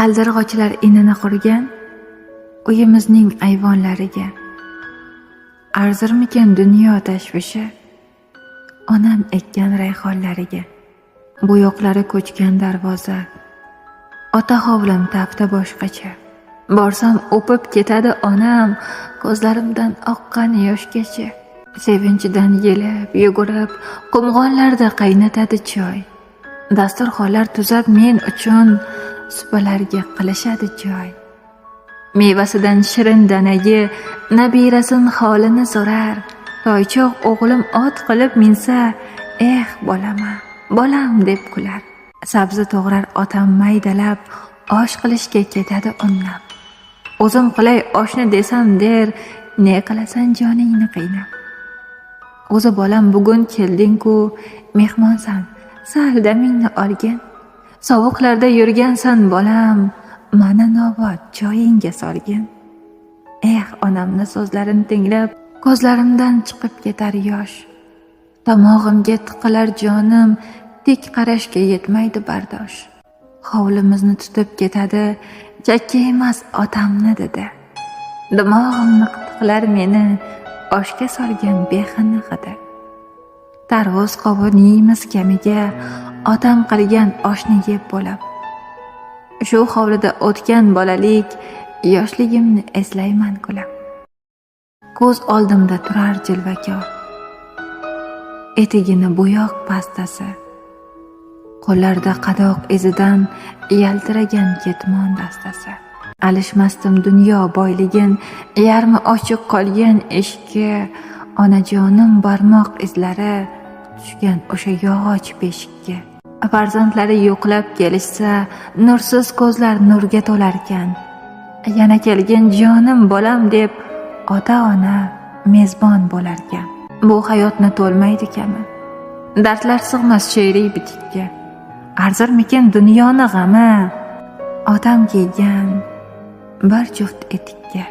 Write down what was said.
Qaldirg'ochlar inini qurgan uyimizning ayvonlariga, arzirmikan dunyo tashvishi onam ekkan rayhonlariga. Bo'yoqlari ko'chgan darvoza, ota hovlim tafta boshqacha. Borsam o'pib ketadi onam, ko'zlarimdan oqqan yoshgacha. Sevinchidan yelib, yugurib, qumg'onlarda qaynatadi choy. Dasturxonlar tuzab men uchun supalarga qilishadi joy. Mevasidan shirin danayi nabirasin holini so'rar. Toychoq o'g'lim ot qilib minsa, bolama, bolam deb kular. Sabzi to'g'rar otam maydalab, osh qilishga ketadi unnab. O'zim qilay oshni desam der, ne qilasan joningni qiynab. O'zi bolam bugun kelding-ku, mehmonsan, sal damingni olgin. Sovuqlarda yurgansan bolam, mana nobod joyingga solgin. Onamni so'zlarini tinglab, ko'zlarimdan chiqib ketar yosh. Tomog'imga tiqilar jonim, tik qarashga yetmaydi bardosh. Hovlimizni tutib ketadi, chakka emas otamni dedi. Dimog'imni qitiqlar meni, oshga solgan behini hidi. Tarvuz qovun yeymiz kamiga, otam qilgan oshni yeb bo'lib. Shu hovlida o'tgan bolalik, yoshligimni eslayman kulib. Ko'z oldimda turar jilvakor, etigini bo'yoq pastasi, qo'llarda qadoq izidan yaltiragan ketmon dastasi. Alishmasdim dunyo boyligin, yarmi ochiq qolgan eshikka, onajonim barmoq izlari tushgan o'sha yog'och beshikka. Farzandlari yo'qlab kelishsa, nursiz ko'zlar nurga to'larkan. Yana kelgan jonim bolam deb ota-ona mezbon bo'larkan. Bu hayotni to'lmaydi kami, dardlar sig'mas she'riy bitikka. Arzirmikan dunyoni g'ami, otam kiygan bir juft etikka.